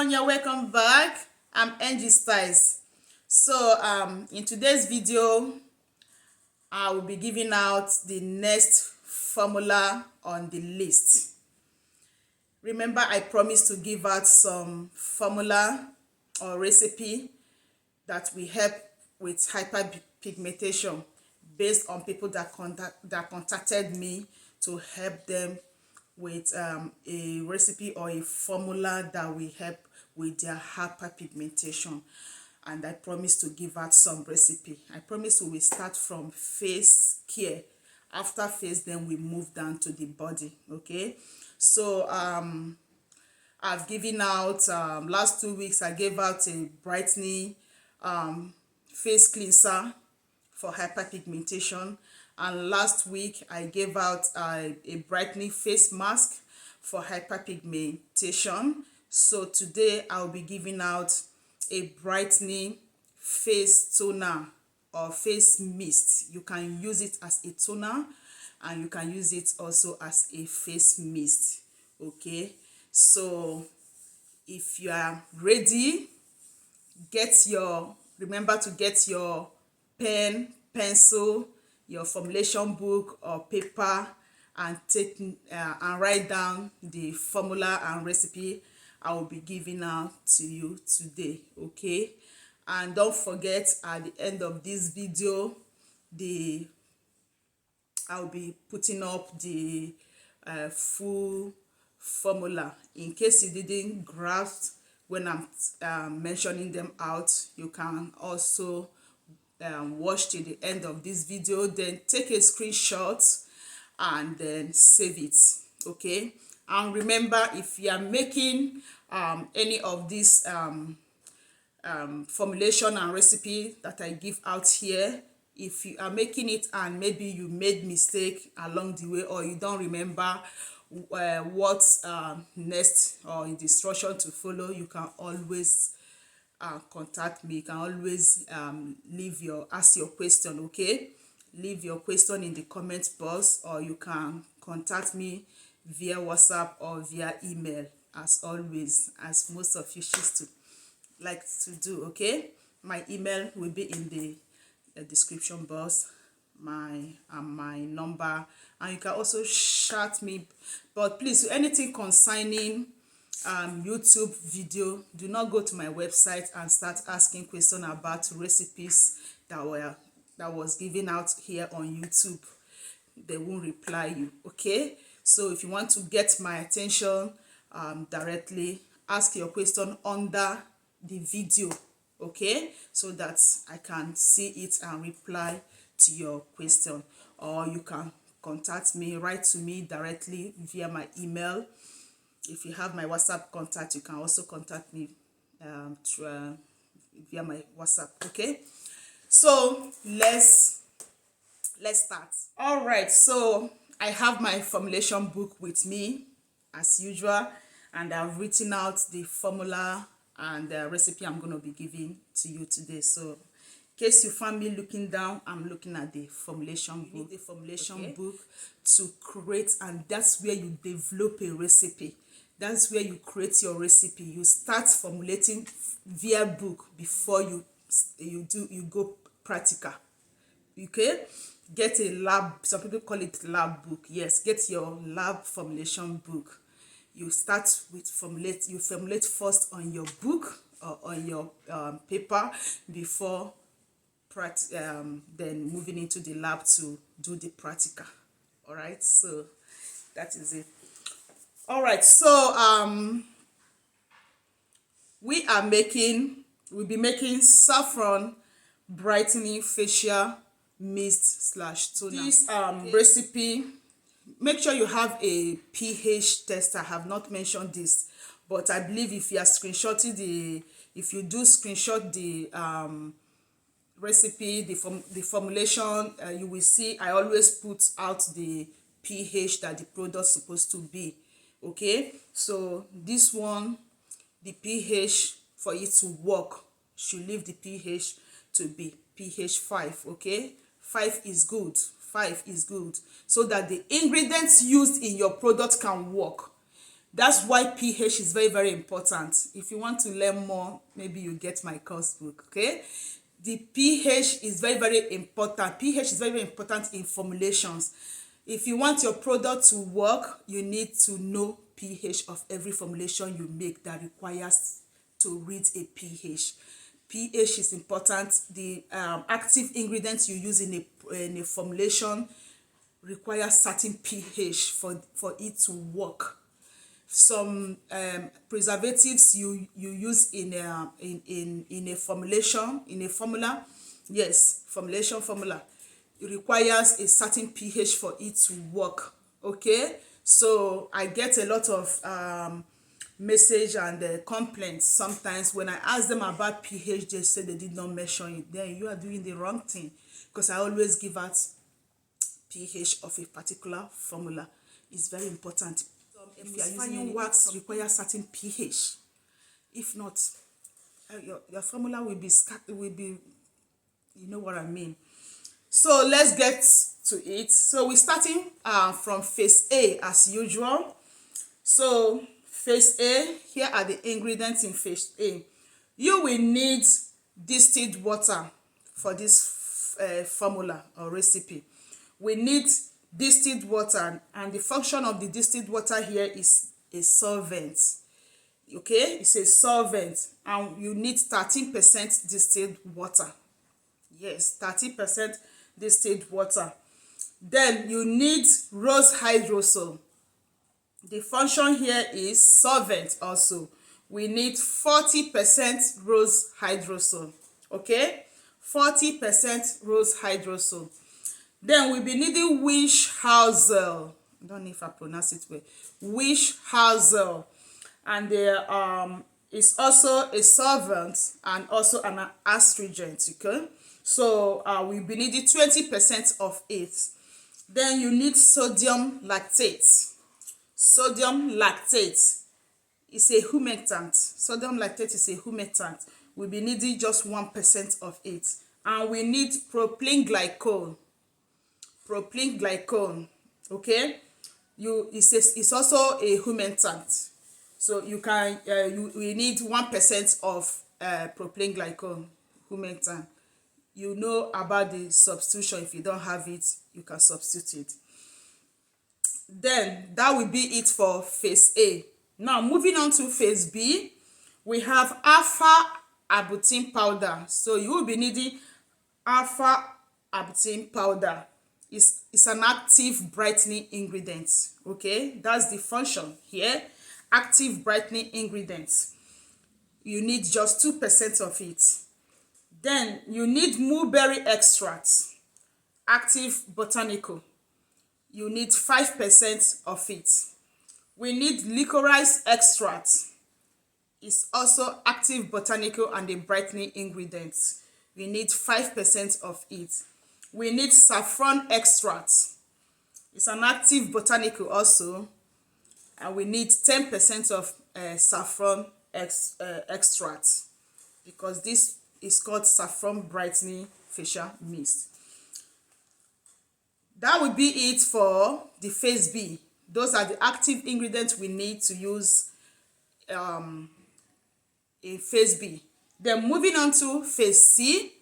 everyone, you're welcome back. I'm Angie Styles. So in today's video I will be giving out the next formula on the list. Remember, I promised to give out some formula or recipe that will help with hyperpigmentation based on people that contacted me to help them with a recipe or a formula that will help with their hyperpigmentation. And I promise to give out some recipe. I promise we will start from face care. After face, then we move down to the body. Okay, so I've given out last 2 weeks I gave out a brightening face cleanser for hyperpigmentation, and last week I gave out a brightening face mask for hyperpigmentation. So today I'll be giving out a brightening face toner or face mist. You can use it as a toner and you can use it also as a face mist. Okay, so if you are ready, remember to get your pen, pencil, your formulation book or paper, and write down the formula and recipe I will be giving out to you today. Okay, and don't forget, at the end of this video I'll be putting up the full formula. In case you didn't grasp when I'm mentioning them out, you can also watch till the end of this video, then take a screenshot and then save it. Okay, and remember, if you are making any of these formulation and recipe that I give out here, if you are making it and maybe you made mistake along the way, or you don't remember what's next or the instruction to follow, you can always contact me. You can always ask your question. Okay, leave your question in the comment box, or you can contact me via WhatsApp or via email, as always, as most of you choose to like to do. Okay, my email will be in the description box, my number, and you can also chat me. But please, anything concerning YouTube video, do not go to my website and start asking questions about recipes that was given out here on YouTube. They won't reply you. Okay, so if you want to get my attention directly, ask your question under the video. Okay, so that I can see it and reply to your question. Or you can contact me, write to me directly via my email. If you have my WhatsApp contact, you can also contact me via my WhatsApp. Okay, so let's start. All right, so I have my formulation book with me as usual, and I've written out the formula and the recipe I'm going to be giving to you today. So in case you find me looking down, I'm looking at the formulation book. You need the formulation book to create, and that's where you develop a recipe. That's where you create your recipe. You start formulating via book before you go practical. Okay, get a lab, some people call it lab book. Yes, get your lab formulation book. You start with you formulate first on your book or on your paper before then moving into the lab to do the practical. All right, so that is it. All right, so we'll be making Saffron brightening facial mist / toner. This recipe, make sure you have a pH test. I have not mentioned this, but I believe if you are screenshotting if you do screenshot the recipe, the formulation, you will see I always put out the pH that the product's supposed to be. Okay, so this one, the pH for it to work should leave the pH to be pH 5. Okay, 5 is good. 5 is good, so that the ingredients used in your product can work. That's why pH is very, very important. If you want to learn more, maybe you get my course book, okay? The pH is very, very important. pH is very, very important in formulations. If you want your product to work, you need to know pH of every formulation you make that requires to read a pH. pH is important. The active ingredients you use in a formulation require certain pH for it to work. Some preservatives you use in a formulation, in a formula, yes, formula, it requires a certain pH for it to work. Okay, so I get a lot of message and complaints sometimes when I ask them about pH. They say they did not measure it. Then you are doing the wrong thing, because I always give out pH of a particular formula. It's very important. If you are using wax, require certain pH. If not, your formula will be you know what I mean. So let's get to it. So we're starting from phase A as usual. So phase A, here are the ingredients in phase A. You will need distilled water for this formula or recipe. We need distilled water, and the function of the distilled water here is a solvent. Okay, it's a solvent, and you need 13% distilled water. Yes, 30% distilled water. Then you need rose hydrosol. The function here is solvent also. We need 40% rose hydrosol. Okay, 40% rose hydrosol. Then we'll be needing wish hazel. I don't know if I pronounce it well. Wish hazel. And there is also a solvent and also an astringent. Okay, so we'll be needing 20% of it. Then you need sodium lactate. Sodium lactate is a humectant. Sodium lactate is a humectant. We'll be needing just 1% of it. And we need propylene glycol. Propylene glycol, okay, it's also a humectant. So you can we need 1% of propylene glycol humectant. You know about the substitution. If you don't have it, you can substitute it. Then that will be it for phase A. Now moving on to phase B, we have alpha arbutin powder. So you will be needing alpha arbutin powder. It's an active brightening ingredient. Okay, that's the function here. Active brightening ingredients. You need just 2% of it. Then you need mulberry extract, active botanical. You need 5% of it. We need licorice extract. It's also active botanical and a brightening ingredient. We need 5% of it. We need saffron extract. It's an active botanical also. And we need 10% of saffron extract, because this is called saffron brightening facial mist. That would be it for the phase B. Those are the active ingredients we need to use in phase B. Then moving on to phase C,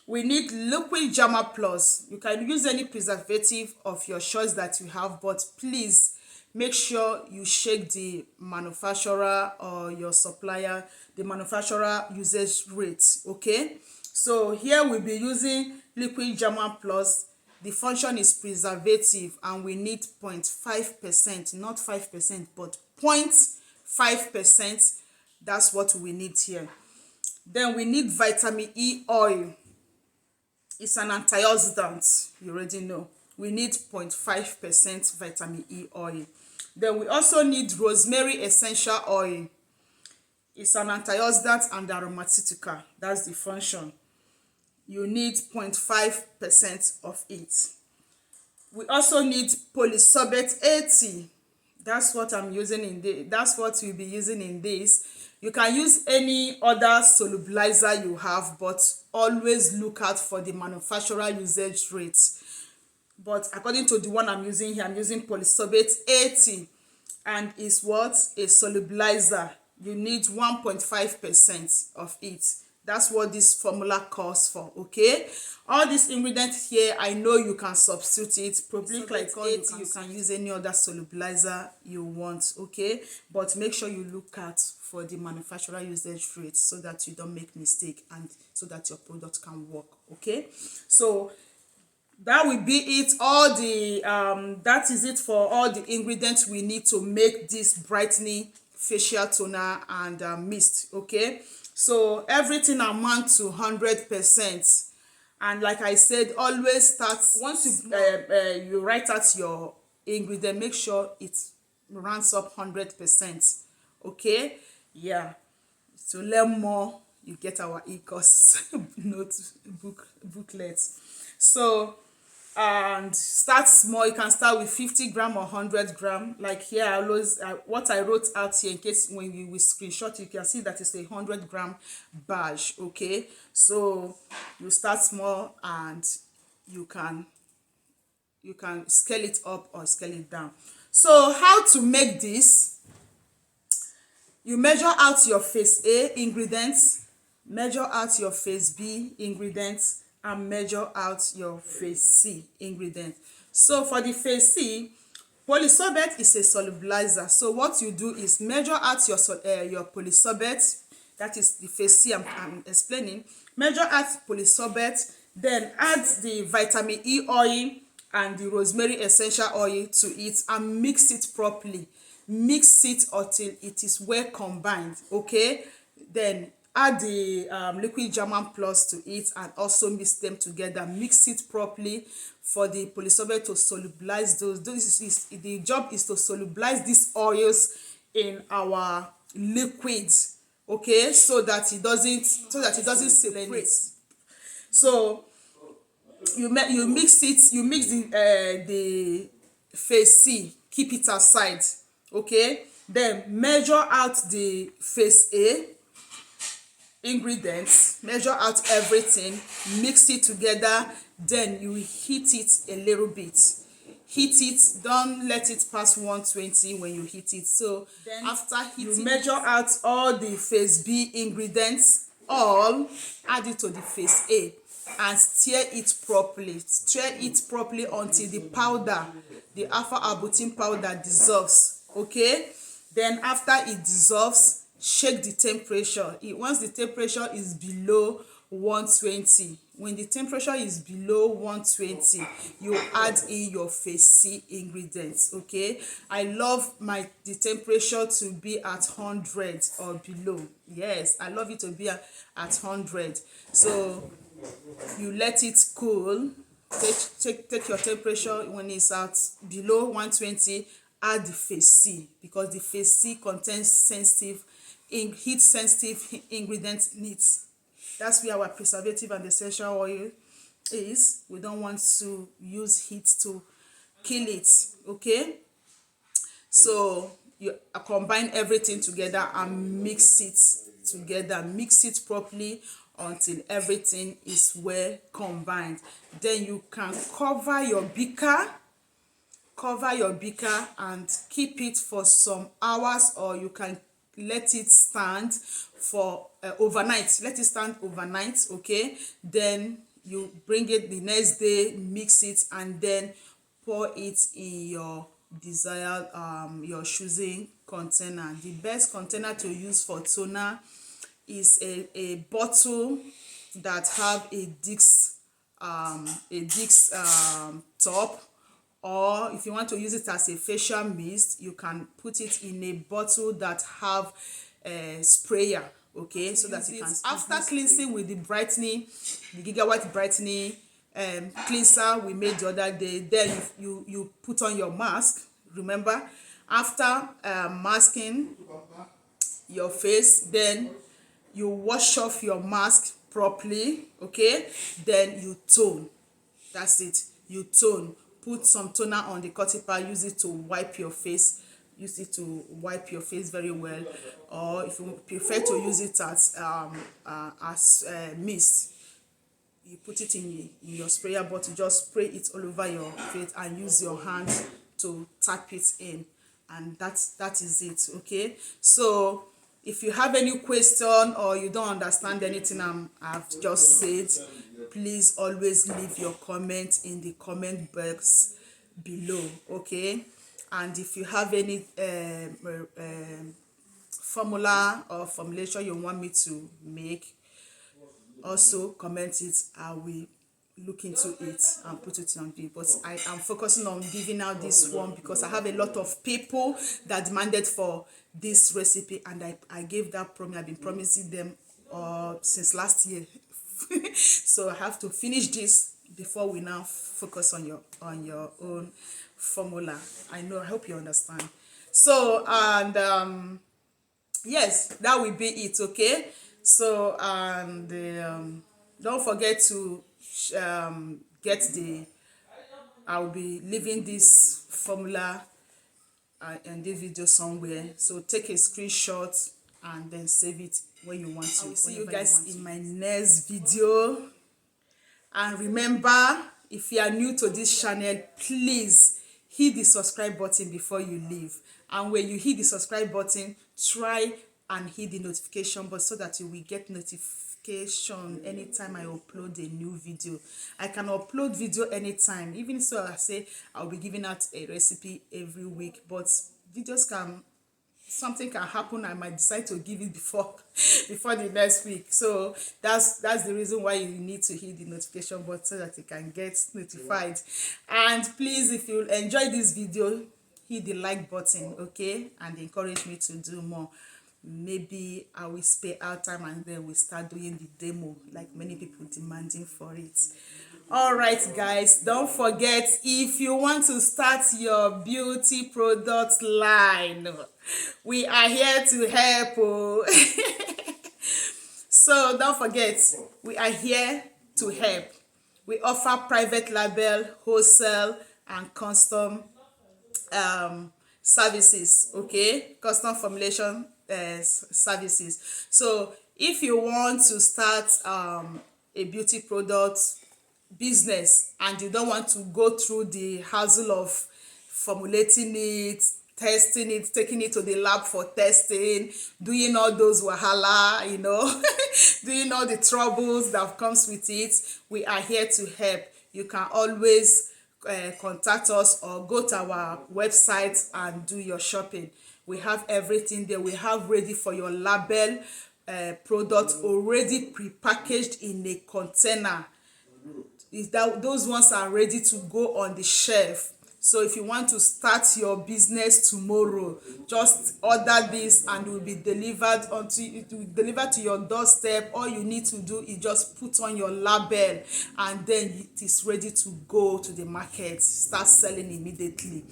we need liquid Germa Plus. You can use any preservative of your choice that you have, but please make sure you check the manufacturer or your supplier, the manufacturer usage rates. Okay, so here we'll be using liquid Germa Plus. The function is preservative, and we need 0.5%, not 5%, but 0.5%. That's what we need here. Then we need vitamin E oil. It's an antioxidant, you already know. We need 0.5% vitamin E oil. Then we also need rosemary essential oil. It's an antioxidant and aromaceutical. That's the function. You need 0.5% of it. We also need polysorbate 80. That's what I'm using in this. That's what we'll be using in this. You can use any other solubilizer you have, but always look out for the manufacturer usage rate. But according to the one I'm using here, I'm using polysorbate 80. and is what? A solubilizer. You need 1.5% of it. That's what this formula calls for, okay? All these ingredients here, I know you can substitute it. Probably glycol, you can use any other solubilizer you want, okay? But make sure you look at for the manufacturer usage rate so that you don't make mistake and so that your product can work, okay? So that will be it. All the that is it for all the ingredients we need to make this brightening facial toner and mist, okay? So everything amounts to 100%. And like I said, always start, once you write out your ingredient, make sure it runs up 100%, okay? Yeah. To learn more, you get our e-course booklet. So and start small. You can start with 50 gram or 100 gram. Like here, I always what I wrote out here, in case when you will screenshot, you can see that it's a 100 gram badge, okay? So you start small and you can scale it up or scale it down. So how to make this? You measure out your phase A ingredients, measure out your phase B ingredients, and measure out your phase C ingredient. So for the phase C, polysorbate is a solubilizer. So what you do is measure out your polysorbate, that is the phase C I'm explaining. Measure out polysorbate, then add the vitamin E oil and the rosemary essential oil to it and mix it properly. Mix it until it is well combined, okay? Then add the liquid German plus to it and also mix them together. Mix it properly for the polysorbate to solubilize those. The job is to solubilize these oils in our liquids, okay, so that it doesn't separate. So you mix the phase C, keep it aside, okay? Then measure out the phase A ingredients, measure out everything, mix it together, then you heat it a little bit. Heat it, don't let it pass 120 when you heat it. So then after heating, you measure out all the phase B ingredients, all add it to the phase A and stir it properly. Stir it properly until the powder, the alpha arbutin powder, dissolves, okay? Then after it dissolves, shake the temperature. Once the temperature is below 120, when the temperature is below 120, you add in your phase C ingredients, okay? I love the temperature to be at 100 or below. Yes, I love it to be at 100. So you let it cool. Take your temperature. When it's at below 120, add the phase C, because the phase C contains heat sensitive ingredients in it. That's where our preservative and essential oil is. We don't want to use heat to kill it, okay? So you combine everything together and mix it together. Mix it properly until everything is well combined. Then you can cover your beaker and keep it for some hours, or you can let it stand for overnight. Let it stand overnight, okay? Then you bring it the next day, mix it, and then pour it in your desired your choosing container. The best container to use for toner is a bottle that have a disc top, or if you want to use it as a facial mist, you can put it in a bottle that have a sprayer, okay, so that you can, after cleansing with the brightening, the gigawatt brightening cleanser we made the other day, then you put on your mask. Remember, after masking your face, then you wash off your mask properly, okay? Then you tone. That's it. You tone. Put some toner on the cotton pad. Use it to wipe your face. Use it to wipe your face very well. Or if you prefer to use it as mist, you put it in your sprayer bottle. Just spray it all over your face and use your hand to tap it in, and that is it. Okay, so if you have any question or you don't understand anything I've just said, please always leave your comment in the comment box below. Okay, and if you have any formula or formulation you want me to make, also comment it. I will look into it and put it on the, but I am focusing on giving out this one because I have a lot of people that demanded for this recipe, and I gave that promise. I've been promising them since last year. So I have to finish this before we now focus on your own formula. I hope you understand. So, and yes, that will be it. Okay, so and don't forget to get the, I'll be leaving this formula in this video somewhere, so take a screenshot and then save it when you want to. I will see you guys in my next video. And remember, if you are new to this channel, please hit the subscribe button before you leave. And when you hit the subscribe button, try and hit the notification button so that you will get notification anytime I upload a new video. I can upload video anytime. Even so, I say I'll be giving out a recipe every week, but videos something can happen. I might decide to give it before the next week. So that's the reason why you need to hit the notification button so that you can get notified. And please, if you enjoy this video, hit the like button, okay, and encourage me to do more. Maybe I will spare our time and then we start doing the demo, like many people demanding for it. All right, guys, don't forget, if you want to start your beauty product line, we are here to help. Oh. So don't forget, we are here to help. We offer private label, wholesale, and custom services. Okay, custom formulation services. So if you want to start a beauty product business and you don't want to go through the hassle of formulating it, testing it, taking it to the lab for testing, doing all those wahala, doing all the troubles that comes with it, we are here to help. You can always contact us or go to our website and do your shopping. We have everything there. We have ready for your label product already prepackaged in a container. Is that those ones are ready to go on the shelf. So if you want to start your business tomorrow, just order this and it will be delivered to your doorstep. All you need to do is just put on your label and then it is ready to go to the market, start selling immediately.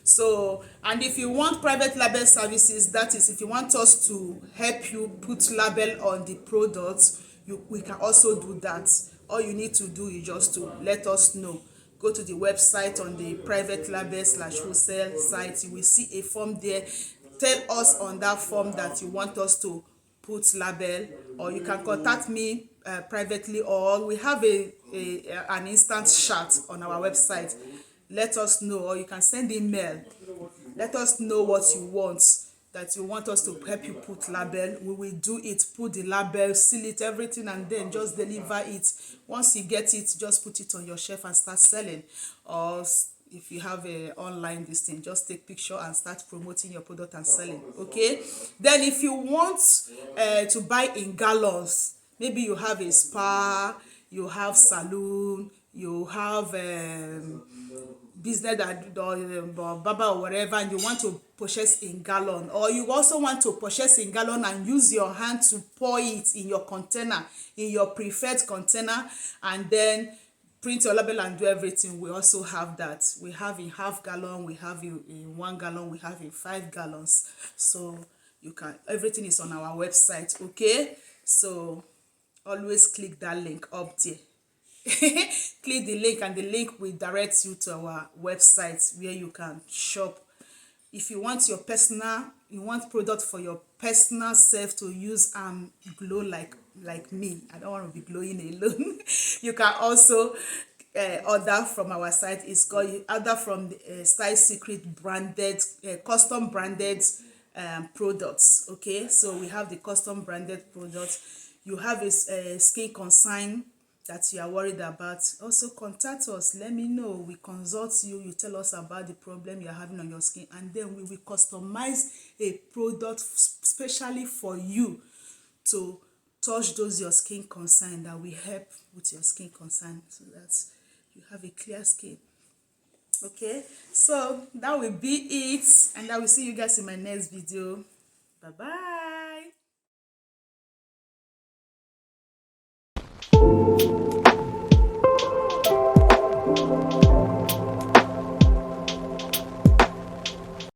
So, and if you want private label services, that is, if you want us to help you put label on the products, we can also do that. All you need to do is just to let us know. Go to the website on the private label / wholesale site. You will see a form there. Tell us on that form that you want us to put label, or you can contact me privately, or we have an instant chat on our website. Let us know, or you can send email. Let us know what you want, that you want us to help you put label. We will do it, put the label, seal it, everything, and then just deliver it. Once you get it, just put it on your shelf and start selling. Or if you have a online this thing, just take picture and start promoting your product and selling. Okay, then if you want to buy in gallons, maybe you have a spa, you have salon, you have business that baba or whatever, and you want to purchase in gallon, or you also want to purchase in gallon and use your hand to pour it in your container, in your preferred container, and then print your label and do everything. We also have that. We have in half gallon, we have in 1 gallon, we have in 5 gallons. So you can, everything is on our website. Okay, so always click that link up there. Click the link and the link will direct you to our website where you can shop. If you want you want product for your personal self to use glow like me, I don't want to be glowing alone. You can also order from our site is called, you order from the Style Secret branded, custom branded products. Okay, so we have the custom branded products. You have a skin concern that you are worried about, also contact us. Let me know. We consult you. You tell us about the problem you're having on your skin, and then we will customize a product specially for you to touch those your skin concern, that will help with your skin concern, so that you have a clear skin. Okay, so that will be it, and I will see you guys in my next video. Bye bye.